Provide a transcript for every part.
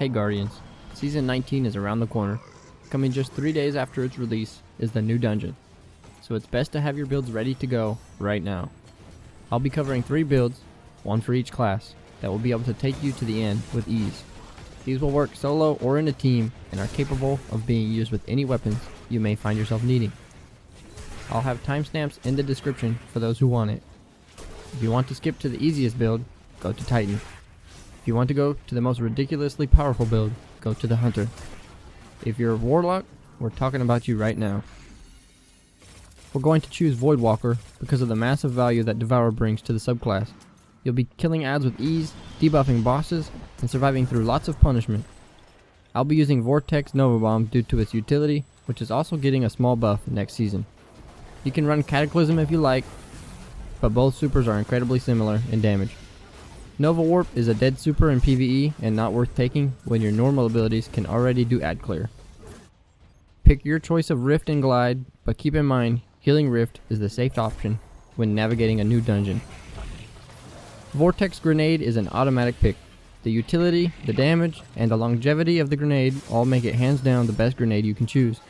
Hey Guardians, Season 19 is around the corner. Coming just 3 days after its release is the new dungeon, so it's best to have your builds ready to go right now. I'll be covering 3 builds, one for each class, that will be able to take you to the end with ease. These will work solo or in a team and are capable of being used with any weapons you may find yourself needing. I'll have timestamps in the description for those who want it. If you want to skip to the easiest build, go to Titan. If you want to go to the most ridiculously powerful build, go to the Hunter. If you're a Warlock, we're talking about you right now. We're going to choose Voidwalker because of the massive value that Devour brings to the subclass. You'll be killing adds with ease, debuffing bosses, and surviving through lots of punishment. I'll be using Vortex Nova Bomb due to its utility, which is also getting a small buff next season. You can run Cataclysm if you like, but both supers are incredibly similar in damage. Nova Warp is a dead super in PvE and not worth taking when your normal abilities can already do ad clear. Pick your choice of Rift and Glide, but keep in mind, Healing Rift is the safe option when navigating a new dungeon. Vortex Grenade is an automatic pick. The utility, the damage, and the longevity of the grenade all make it hands down the best grenade you can choose.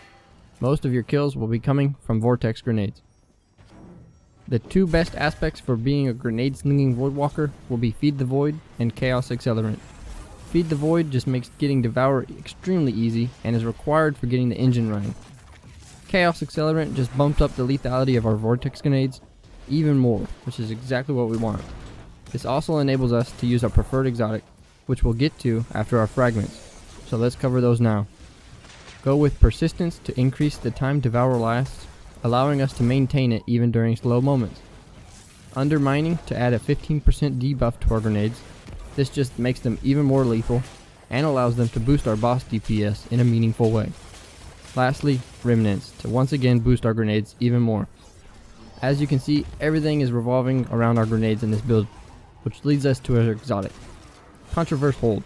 Most of your kills will be coming from Vortex Grenades. The 2 best aspects for being a grenade slinging Voidwalker will be Feed the Void and Chaos Accelerant. Feed the Void just makes getting Devour extremely easy and is required for getting the engine running. Chaos Accelerant just bumped up the lethality of our Vortex Grenades even more, which is exactly what we want. This also enables us to use our preferred exotic, which we'll get to after our fragments, so let's cover those now. Go with Persistence to increase the time Devour lasts, allowing us to maintain it even during slow moments. Undermining to add a 15% debuff to our grenades. This just makes them even more lethal and allows them to boost our boss DPS in a meaningful way. Lastly, Remnants to once again boost our grenades even more. As you can see, everything is revolving around our grenades in this build, which leads us to our exotic, Controverse Hold.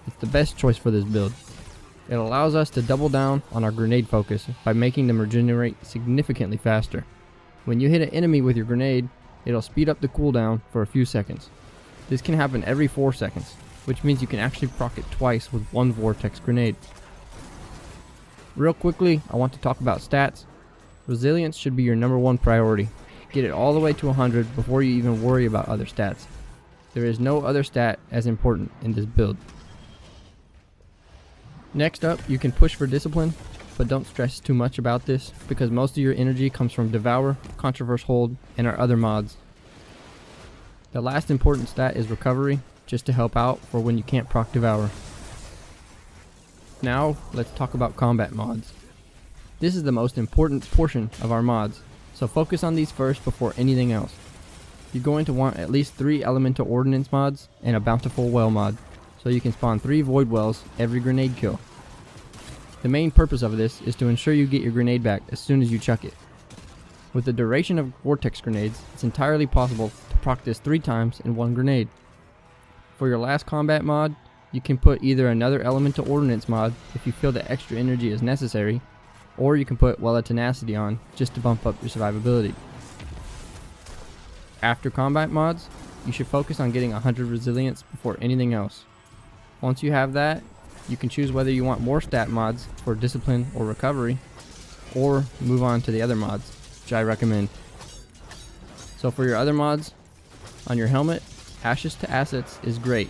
It's the best choice for this build. It allows us to double down on our grenade focus by making them regenerate significantly faster. When you hit an enemy with your grenade, it'll speed up the cooldown for a few seconds. This can happen every 4 seconds, which means you can actually proc it twice with one Vortex Grenade. Real quickly, I want to talk about stats. Resilience should be your #1 priority. Get it all the way to 100 before you even worry about other stats. There is no other stat as important in this build. Next up, you can push for Discipline, but don't stress too much about this because most of your energy comes from Devour, Controverse Hold, and our other mods. The last important stat is Recovery, just to help out for when you can't proc Devour. Now, let's talk about combat mods. This is the most important portion of our mods, so focus on these first before anything else. You're going to want at least 3 Elemental Ordnance mods and a Bountiful Well mod, so you can spawn 3 Void Wells every grenade kill. The main purpose of this is to ensure you get your grenade back as soon as you chuck it. With the duration of Vortex Grenades, it's entirely possible to proc this 3 times in one grenade. For your last combat mod, you can put either another Elemental Ordnance mod if you feel that extra energy is necessary, or you can put Well of Tenacity on just to bump up your survivability. After combat mods, you should focus on getting 100 resilience before anything else. Once you have that, you can choose whether you want more stat mods for Discipline or Recovery, or move on to the other mods, which I recommend. So for your other mods, on your helmet, Ashes to Assets is great.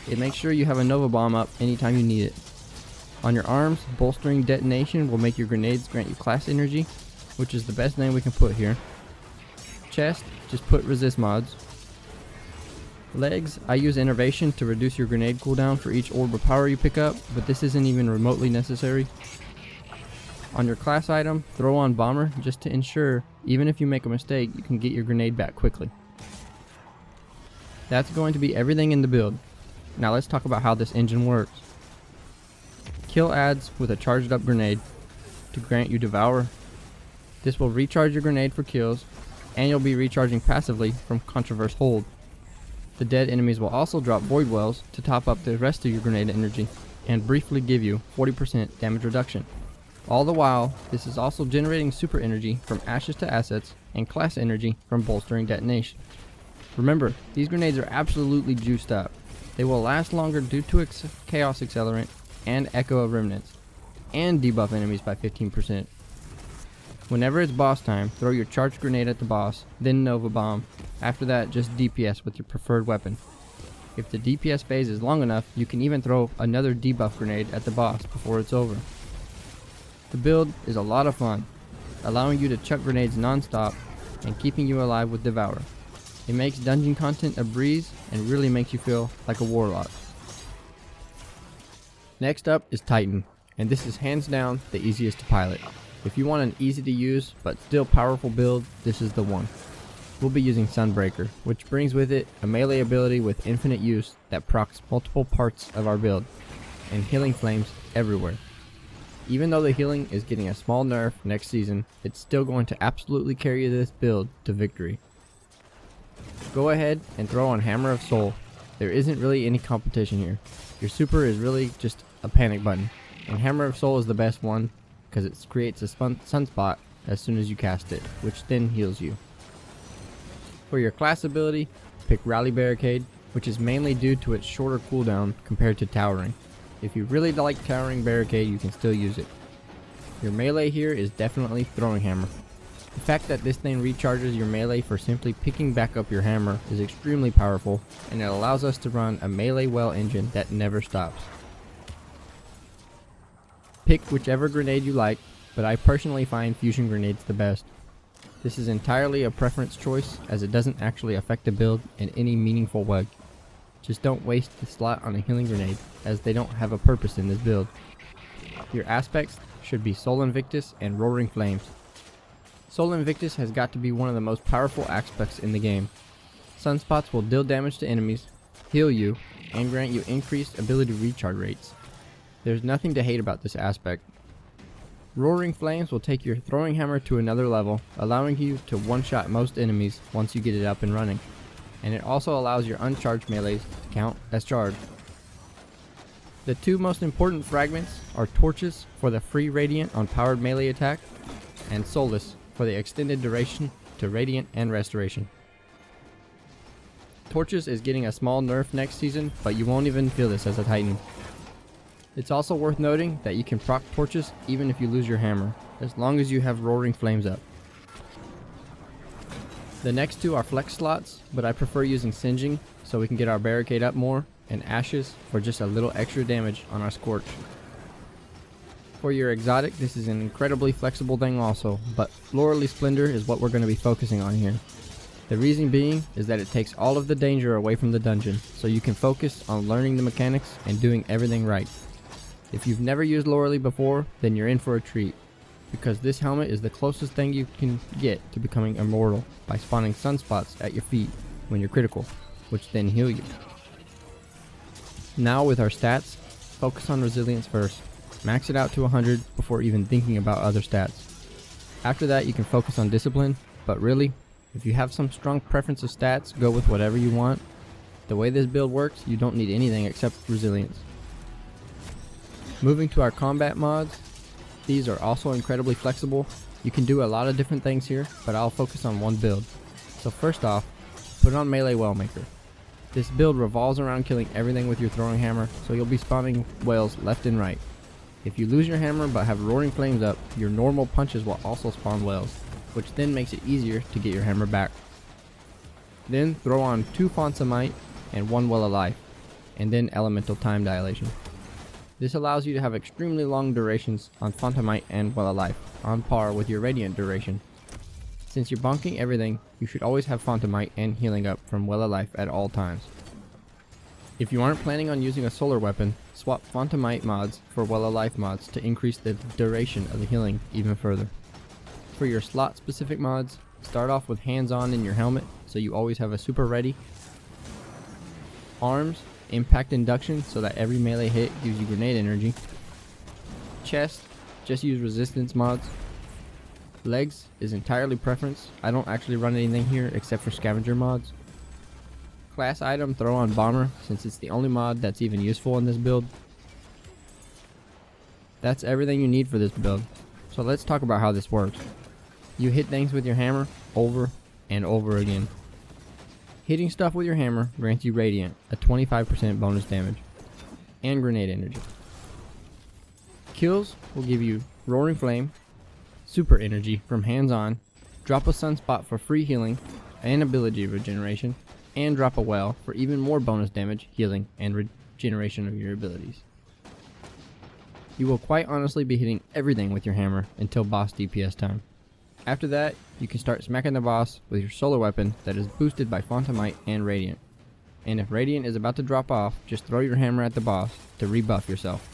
It makes sure you have a Nova Bomb up anytime you need it. On your arms, Bolstering Detonation will make your grenades grant you class energy, which is the best name we can put here. Chest, just put Resist mods. Legs, I use Innervation to reduce your grenade cooldown for each orb of power you pick up, but this isn't even remotely necessary. On your class item, throw on Bomber just to ensure, even if you make a mistake, you can get your grenade back quickly. That's going to be everything in the build. Now let's talk about how this engine works. Kill adds with a charged up grenade to grant you Devour. This will recharge your grenade for kills, and you'll be recharging passively from Controverse Hold. The dead enemies will also drop Void Wells to top up the rest of your grenade energy and briefly give you 40% damage reduction. All the while, this is also generating super energy from Ashes to Assets and class energy from Bolstering Detonation. Remember, these grenades are absolutely juiced up. They will last longer due to Chaos Accelerant and Echo of Remnants, and debuff enemies by 15%. Whenever it's boss time, throw your charged grenade at the boss, then Nova Bomb. After that, just DPS with your preferred weapon. If the DPS phase is long enough, you can even throw another debuff grenade at the boss before it's over. The build is a lot of fun, allowing you to chuck grenades non-stop and keeping you alive with Devour. It makes dungeon content a breeze and really makes you feel like a Warlock. Next up is Titan, and this is hands down the easiest to pilot. If you want an easy to use but still powerful build, this is the one. We'll be using Sunbreaker, which brings with it a melee ability with infinite use that procs multiple parts of our build, and healing flames everywhere. Even though the healing is getting a small nerf next season, it's still going to absolutely carry this build to victory. Go ahead and throw on Hammer of Soul. There isn't really any competition here. Your super is really just a panic button, and Hammer of Soul is the best one because it creates a sunspot as soon as you cast it, which then heals you. For your class ability, pick Rally Barricade, which is mainly due to its shorter cooldown compared to Towering. If you really like Towering Barricade, you can still use it. Your melee here is definitely Throwing Hammer. The fact that this thing recharges your melee for simply picking back up your hammer is extremely powerful, and it allows us to run a melee well engine that never stops. Pick whichever grenade you like, but I personally find fusion grenades the best. This is entirely a preference choice as it doesn't actually affect the build in any meaningful way. Just don't waste the slot on a healing grenade, as they don't have a purpose in this build. Your aspects should be Soul Invictus and Roaring Flames. Soul Invictus has got to be one of the most powerful aspects in the game. Sunspots will deal damage to enemies, heal you, and grant you increased ability recharge rates. There's nothing to hate about this aspect. Roaring Flames will take your throwing hammer to another level, allowing you to one-shot most enemies once you get it up and running. And it also allows your uncharged melees to count as charged. The two most important fragments are Torches for the free Radiant on powered melee attack, and Solace for the extended duration to Radiant and Restoration. Torches is getting a small nerf next season, but you won't even feel this as a Titan. It's also worth noting that you can proc Torches even if you lose your hammer, as long as you have Roaring Flames up. The next two are flex slots, but I prefer using Singeing so we can get our barricade up more, and Ashes for just a little extra damage on our Scorch. For your exotic, this is an incredibly flexible thing also, but Florally Splendor is what we're going to be focusing on here. The reason being is that it takes all of the danger away from the dungeon, so you can focus on learning the mechanics and doing everything right. If you've never used Lorelei before, then you're in for a treat, because this helmet is the closest thing you can get to becoming immortal by spawning sunspots at your feet when you're critical, which then heal you. Now with our stats, focus on resilience first. Max it out to 100 before even thinking about other stats. After that you can focus on discipline, but really, if you have some strong preference of stats, go with whatever you want. The way this build works, you don't need anything except resilience. Moving to our combat mods, these are also incredibly flexible. You can do a lot of different things here, but I'll focus on one build. So first off, put on Melee Wellmaker. This build revolves around killing everything with your throwing hammer, so you'll be spawning whales left and right. If you lose your hammer but have Roaring Flames up, your normal punches will also spawn whales, which then makes it easier to get your hammer back. Then throw on 2 Fonts of Might and 1 Well of Life, and then Elemental Time Dilation. This allows you to have extremely long durations on Font of Might and Well of Life, on par with your Radiant duration. Since you're bonking everything, you should always have Font of Might and healing up from Well of Life at all times. If you aren't planning on using a solar weapon, swap Font of Might mods for Well of Life mods to increase the duration of the healing even further. For your slot specific mods, start off with Hands On in your helmet so you always have a super ready. Arms, Impact Induction so that every melee hit gives you grenade energy. Chest, just use resistance mods. Legs is entirely preference. I don't actually run anything here except for scavenger mods. Class item, throw on Bomber since it's the only mod that's even useful in this build. That's everything you need for this build. So let's talk about how this works. You hit things with your hammer over and over again. Hitting stuff with your hammer grants you Radiant, a 25% bonus damage, and Grenade Energy. Kills will give you Roaring Flame, Super Energy from Hands On, drop a Sunspot for free healing and ability regeneration, and drop a Well for even more bonus damage, healing, and regeneration of your abilities. You will quite honestly be hitting everything with your hammer until boss DPS time. After that, you can start smacking the boss with your solar weapon that is boosted by Phantomite and Radiant. And if Radiant is about to drop off, just throw your hammer at the boss to rebuff yourself.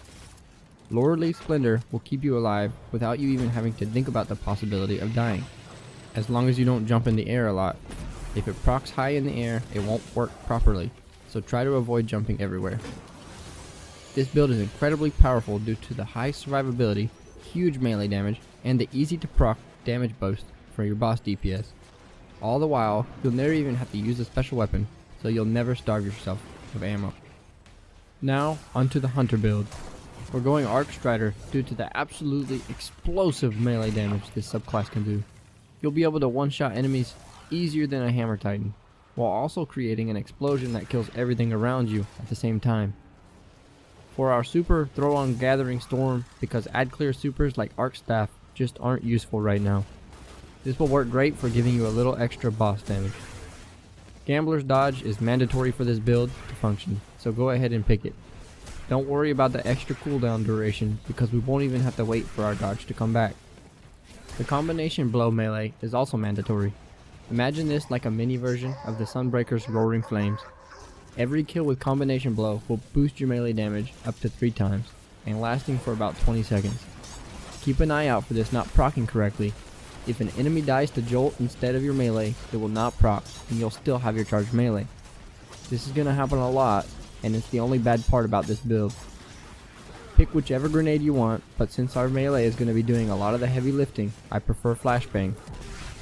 Laurel Leaf Splendor will keep you alive without you even having to think about the possibility of dying, as long as you don't jump in the air a lot. If it procs high in the air, it won't work properly, so try to avoid jumping everywhere. This build is incredibly powerful due to the high survivability, huge melee damage, and the easy to proc damage boost for your boss DPS. All the while, you'll never even have to use a special weapon, so you'll never starve yourself of ammo. Now, onto the Hunter build. We're going Arcstrider due to the absolutely explosive melee damage this subclass can do. You'll be able to one-shot enemies easier than a Hammer Titan, while also creating an explosion that kills everything around you at the same time. For our super, throw on Gathering Storm because add clear supers like Arc Staff just aren't useful right now. This will work great for giving you a little extra boss damage. Gambler's Dodge is mandatory for this build to function, so go ahead and pick it. Don't worry about the extra cooldown duration because we won't even have to wait for our dodge to come back. The Combination Blow melee is also mandatory. Imagine this like a mini version of the Sunbreaker's Roaring Flames. Every kill with Combination Blow will boost your melee damage up to 3 times, and lasting for about 20 seconds. Keep an eye out for this not proccing correctly. If an enemy dies to Jolt instead of your melee, it will not proc, and you'll still have your charged melee. This is going to happen a lot, and it's the only bad part about this build. Pick whichever grenade you want, but since our melee is going to be doing a lot of the heavy lifting, I prefer Flashbang.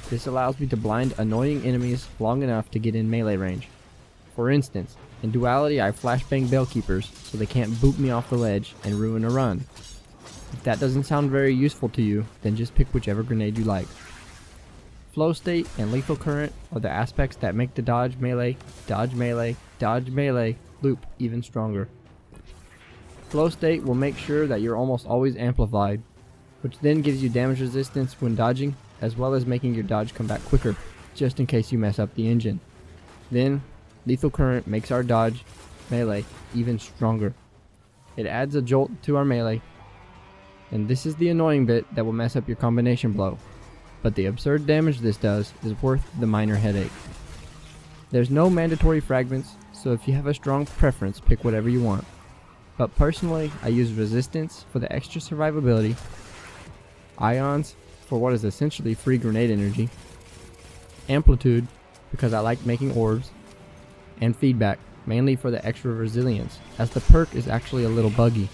This allows me to blind annoying enemies long enough to get in melee range. For instance, in Duality I Flashbang Bellkeepers so they can't boot me off the ledge and ruin a run. If that doesn't sound very useful to you, then just pick whichever grenade you like. Flow State and Lethal Current are the aspects that make the dodge melee loop even stronger. Flow State will make sure that you're almost always amplified, which then gives you damage resistance when dodging, as well as making your dodge come back quicker, just in case you mess up the engine. Then, Lethal Current makes our dodge melee even stronger. It adds a jolt to our melee, and this is the annoying bit that will mess up your Combination Blow, but the absurd damage this does is worth the minor headache. There's no mandatory fragments, so if you have a strong preference, pick whatever you want. But personally, I use Resistance for the extra survivability, Ions for what is essentially free grenade energy, Amplitude because I like making orbs, and Feedback mainly for the extra resilience, as the perk is actually a little buggy.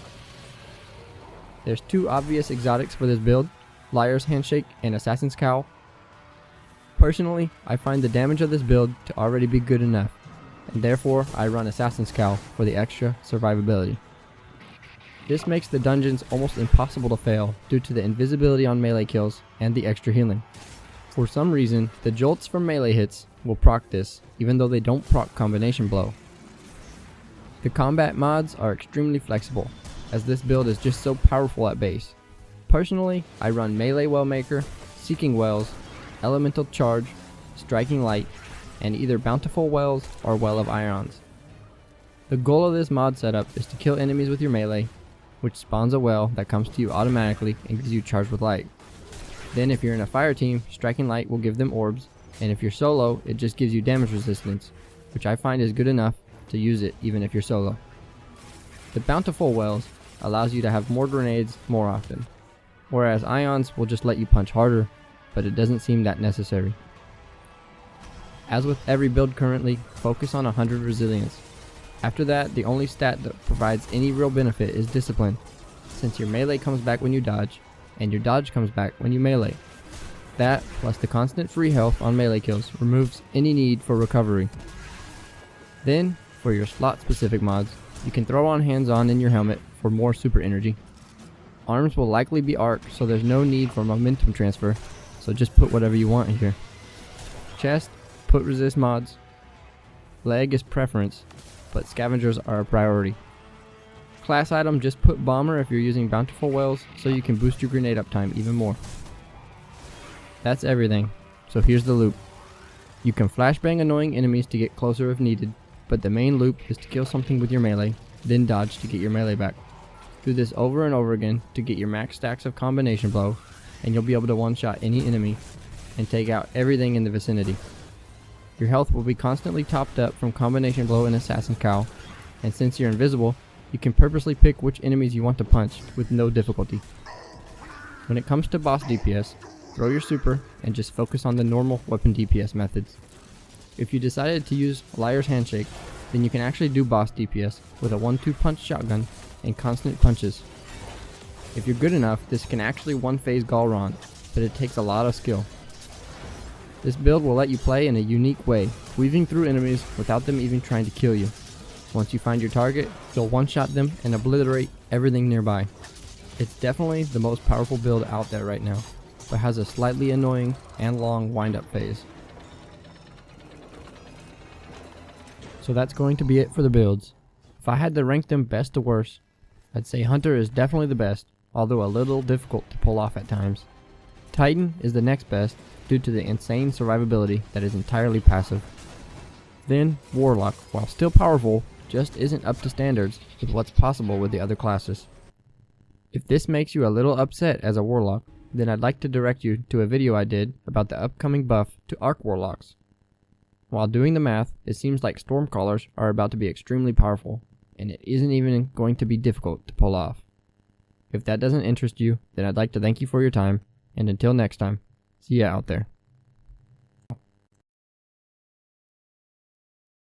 There's 2 obvious exotics for this build, Liar's Handshake and Assassin's Cowl. Personally, I find the damage of this build to already be good enough, and therefore I run Assassin's Cowl for the extra survivability. This makes the dungeons almost impossible to fail due to the invisibility on melee kills and the extra healing. For some reason, the jolts from melee hits will proc this, even though they don't proc Combination Blow. The combat mods are extremely flexible, as this build is just so powerful at base. Personally, I run Melee Wellmaker, Seeking Wells, Elemental Charge, Striking Light, and either Bountiful Wells or Well of Ions. The goal of this mod setup is to kill enemies with your melee, which spawns a well that comes to you automatically and gives you charged with light. Then if you're in a fire team, Striking Light will give them orbs, and if you're solo, it just gives you damage resistance, which I find is good enough to use it even if you're solo. The Bountiful Wells allows you to have more grenades more often, whereas Ions will just let you punch harder, but it doesn't seem that necessary. As with every build currently, focus on 100 resilience. After that, the only stat that provides any real benefit is Discipline, since your melee comes back when you dodge, and your dodge comes back when you melee. That, plus the constant free health on melee kills, removes any need for recovery. Then, for your slot specific mods, you can throw on Hands On in your helmet for more super energy. Arms will likely be arc, so there's no need for momentum transfer, so just put whatever you want in here. Chest, put resist mods. Leg is preference, but scavengers are a priority. Class item, just put bomber if you're using bountiful whales so you can boost your grenade uptime even more. That's everything, so here's the loop. You can flashbang annoying enemies to get closer if needed, but the main loop is to kill something with your melee, then dodge to get your melee back. Do this over and over again to get your max stacks of combination blow, and you'll be able to one-shot any enemy and take out everything in the vicinity. Your health will be constantly topped up from combination blow and assassin cowl, and since you're invisible, you can purposely pick which enemies you want to punch with no difficulty. When it comes to boss DPS, throw your super and just focus on the normal weapon DPS methods. If you decided to use Liar's Handshake, then you can actually do boss DPS with a 1-2 punch shotgun and constant punches. If you're good enough, this can actually one-phase Galron, but it takes a lot of skill. This build will let you play in a unique way, weaving through enemies without them even trying to kill you. Once you find your target, you'll one-shot them and obliterate everything nearby. It's definitely the most powerful build out there right now, but has a slightly annoying and long wind-up phase. So that's going to be it for the builds. If I had to rank them best to worst, I'd say Hunter is definitely the best, although a little difficult to pull off at times. Titan is the next best due to the insane survivability that is entirely passive. Then Warlock, while still powerful, just isn't up to standards with what's possible with the other classes. If this makes you a little upset as a Warlock, then I'd like to direct you to a video I did about the upcoming buff to Arc Warlocks. While doing the math, it seems like Stormcallers are about to be extremely powerful, and it isn't even going to be difficult to pull off. If that doesn't interest you, then I'd like to thank you for your time, and until next time, see ya out there.